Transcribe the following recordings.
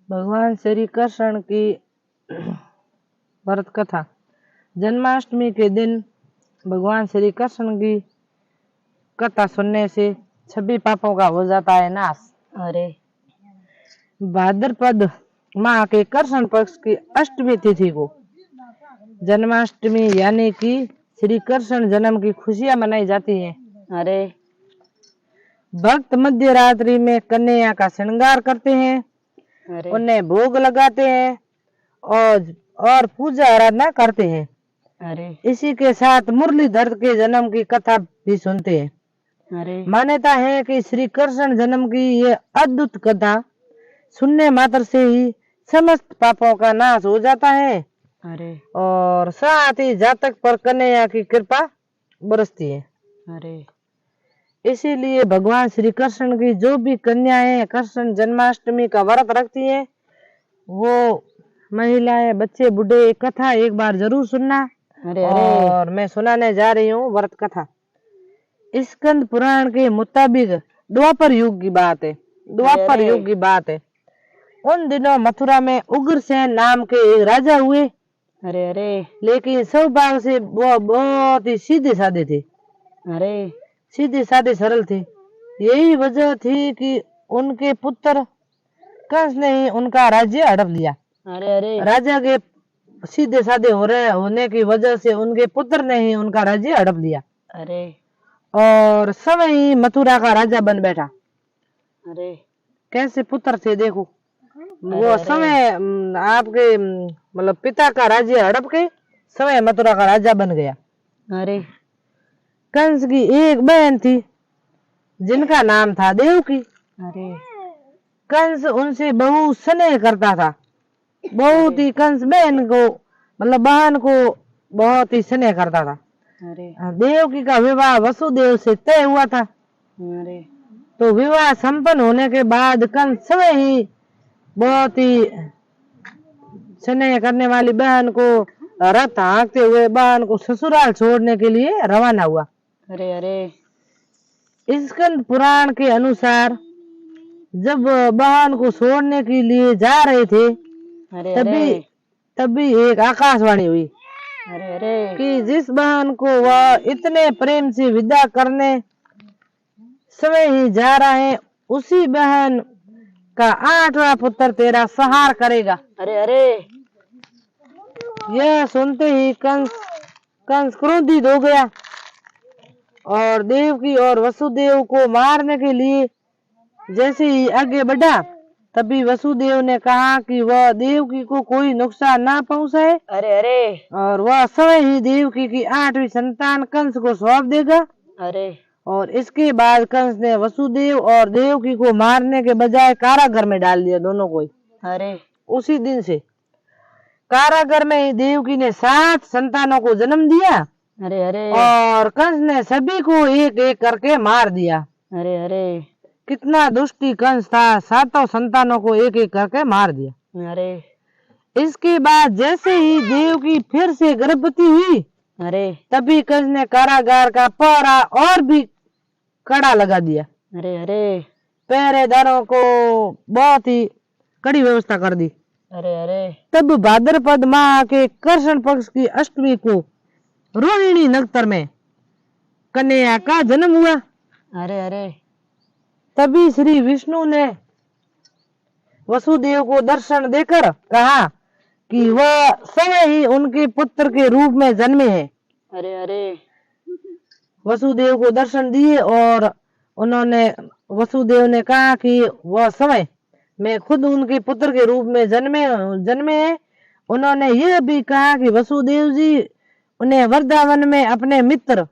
भगवान श्री कृष्ण की व्रत कथा। जन्माष्टमी के दिन भगवान श्री कृष्ण की कथा सुनने से सभी पापों का हो जाता है नाश। अरे भाद्रपद माह के कृष्ण पक्ष की अष्टमी तिथि को जन्माष्टमी यानी कि श्री कृष्ण जन्म की खुशियां मनाई जाती हैं। अरे भक्त मध्य रात्रि में कन्हैया का श्रृंगार करते हैं, अरे उन्हें भोग लगाते हैं और पूजा आराधना करते हैं। अरे इसी के साथ मुरलीधर के जन्म की कथा भी सुनते हैं। अरे मान्यता है कि श्री कृष्ण जन्म की ये अद्भुत कथा सुनने मात्र से ही समस्त पापों का नाश हो जाता है अरे और साथ ही जातक पर कन्हैया की कृपा बरसती है। अरे इसीलिए भगवान श्री कृष्ण की जो भी कन्याएं कृष्ण जन्माष्टमी का व्रत रखती हैं, वो महिलाएं, बच्चे, बूढ़े कथा एक बार जरूर सुनना। अरे और मैं सुनाने जा रही हूँ व्रत कथा। स्कंद पुराण के मुताबिक द्वापर युग की बात है। द्वापर युग की बात है। उन दिनों मथुरा में उग्रसेन नाम के एक राजा हुए। अरे अरे लेकिन स्वभाव से वो बहुत ही सीधे साधे थे। अरे सीधे साधे सरल थे। यही वजह थी कि उनके पुत्र कंस ने ही उनका राज्य हड़प लिया। अरे अरे राजा के सीधे साधे होने की वजह से उनके पुत्र ने ही उनका राज्य हड़प लिया अरे और समय ही मथुरा का राजा बन बैठा। अरे कैसे पुत्र थे देखो। वो समय आपके मतलब पिता का राज्य हड़प के समय मथुरा का राजा बन गया। अरे कंस की एक बहन थी जिनका नाम था देवकी। अरे कंस उनसे बहुत स्नेह करता था। बहुत ही कंस बहन को बहुत ही स्नेह करता था। अरे देवकी का विवाह वसुदेव से तय हुआ था। अरे तो विवाह संपन्न होने के बाद कंस समय ही बहुत ही स्नेह करने वाली बहन को रथ हाँकते हुए बहन को ससुराल छोड़ने के लिए रवाना हुआ। अरे अरे स्कंद पुराण के अनुसार जब बहन को छोड़ने के लिए जा रहे थे, अरे तभी एक आकाशवाणी हुई अरे अरे कि जिस बहन को वह इतने प्रेम से विदा करने समय ही जा रहा है, उसी बहन का 8वां पुत्र तेरा संहार करेगा। अरे अरे यह सुनते ही कंस क्रोधित हो गया और देवकी और वसुदेव को मारने के लिए जैसे ही आगे बढ़ा, तभी वसुदेव ने कहा कि वह देवकी को कोई नुकसान ना पहुंचाए। अरे अरे और वह समय ही देवकी की 8वीं संतान कंस को सौंप देगा। अरे और इसके बाद कंस ने वसुदेव और देवकी को मारने के बजाय कारागार में डाल दिया दोनों को। अरे उसी दिन से कारागार में ही देवकी ने 7 संतानों को जन्म दिया। अरे अरे और कंस ने सभी को एक एक करके मार दिया। अरे अरे कितना दुष्टी कंस था, 7 संतानों को एक एक करके मार दिया। अरे इसके बाद जैसे ही देवकी फिर से गर्भवती हुई, अरे तभी कंस ने कारागार का पहरा और भी कड़ा लगा दिया। अरे अरे पहरेदारों को बहुत ही कड़ी व्यवस्था कर दी। अरे अरे तब भाद्रपद माह के कृष्ण पक्ष की अष्टमी को रोहिणी नक्षत्र में कन्हैया का जन्म हुआ। अरे अरे तभी श्री विष्णु ने वसुदेव को दर्शन देकर कहा कि वह स्वयं ही उनके पुत्र के रूप में जन्मे हैं। अरे अरे वसुदेव को दर्शन दिए और वसुदेव ने कहा कि वह समय मैं खुद उनके पुत्र के रूप में जन्मे हैं। उन्होंने यह भी कहा कि वसुदेव जी उन्हें वृंदावन में अपने मित्र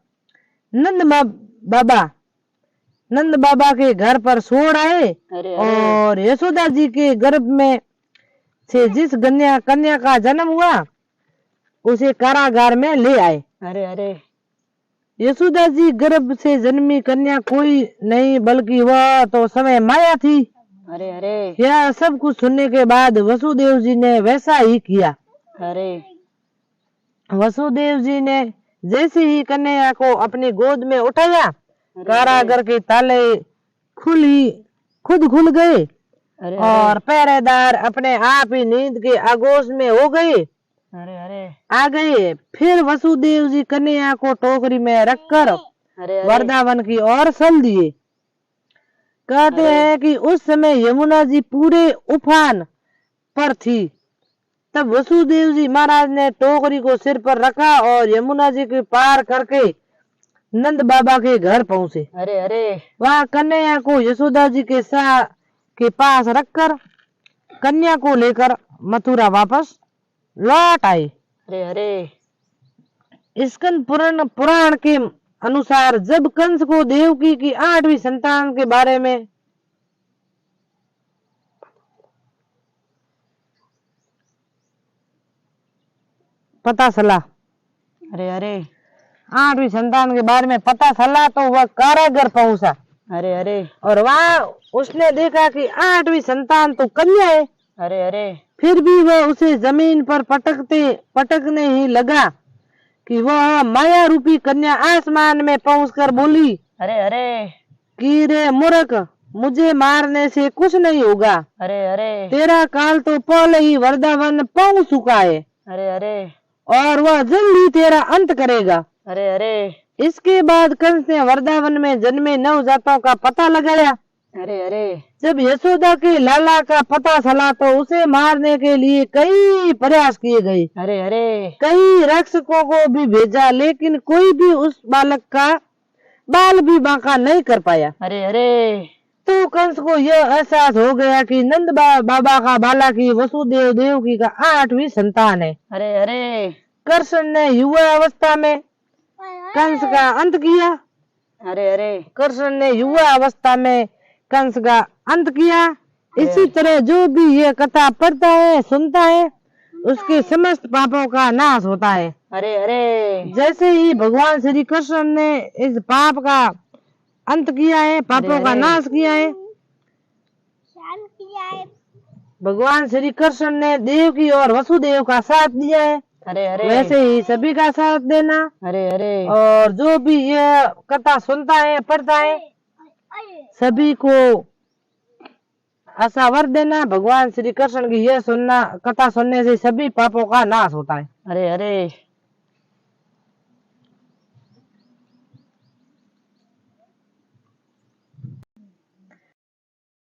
नंद बाबा के घर पर छोड़ आए और यशोदा जी के गर्भ में से जिस कन्या का जन्म हुआ उसे कारागार में ले आए। अरे अरे यशोदा जी गर्भ से जन्मी कन्या कोई नहीं बल्कि वह तो समय माया थी। अरे अरे यह सब कुछ सुनने के बाद वसुदेव जी ने वैसा ही किया। अरे वसुदेव जी ने जैसे ही कन्हैया को अपनी गोद में उठाया, कारागार के ताले खुद खुल गए अरे और पहरेदार अपने आप ही नींद के आगोश में हो गए, अरे अरे आ गए। फिर वसुदेव जी कन्या को टोकरी में रखकर अरे अरे वृंदावन की ओर चल दिए। कहते अरे हैं कि उस समय यमुना जी पूरे उफान पर थी। तब वसुदेव जी महाराज ने टोकरी को सिर पर रखा और यमुना जी के पार करके नंद बाबा के घर पहुंचे। अरे अरे वहां कन्या को यशोदा जी के पास रखकर कन्या को लेकर मथुरा वापस लौट आए। अरे अरे स्कंद पुराण के अनुसार जब कंस को देवकी की 8वीं संतान के बारे में पता चला, अरे अरे 8वीं संतान के बारे में पता चला तो वह कारागार पहुंचा। अरे अरे और वहां उसने देखा कि 8वीं संतान तो कन्या है। अरे अरे फिर भी वह उसे जमीन पर पटकने ही लगा कि वह माया रूपी कन्या आसमान में पहुंचकर बोली अरे अरे कि रे मूर्ख, मुझे मारने से कुछ नहीं होगा। अरे अरे तेरा काल तो पहले ही वृंदावन पहुंच चुका है अरे अरे और वह जल्द ही तेरा अंत करेगा। अरे अरे इसके बाद कंस ने वृंदावन में जन्मे नवजातों का पता लगाया। अरे अरे जब यशोदा के लाला का पता चला तो उसे मारने के लिए कई प्रयास किए गए। अरे अरे कई रक्षकों को भी भेजा, लेकिन कोई भी उस बालक का बाल भी बांका नहीं कर पाया। अरे अरे तो कंस को यह एहसास हो गया कि नंद बाबा का बालक ही वसुदेव देवकी का 8वीं संतान है। अरे अरे कृष्ण ने युवा अवस्था में कंस का अंत किया। अरे अरे कृष्ण ने युवा अवस्था में कंस का अंत किया। इसी तरह जो भी ये कथा पढ़ता है, सुनता है, उसके समस्त पापों का नाश होता है। अरे अरे जैसे ही भगवान श्री कृष्ण ने इस पाप का अंत किया है, पापों का नाश किया है, भगवान श्री कृष्ण ने देवकी और वसुदेव का साथ दिया है, अरे अरे वैसे ही सभी का साथ देना। अरे अरे और जो भी यह कथा सुनता है, पढ़ता है, सभी को ऐसा वर देना, भगवान श्री कृष्ण की यह कथा सुनने से सभी पापों का नाश होता है। अरे अरे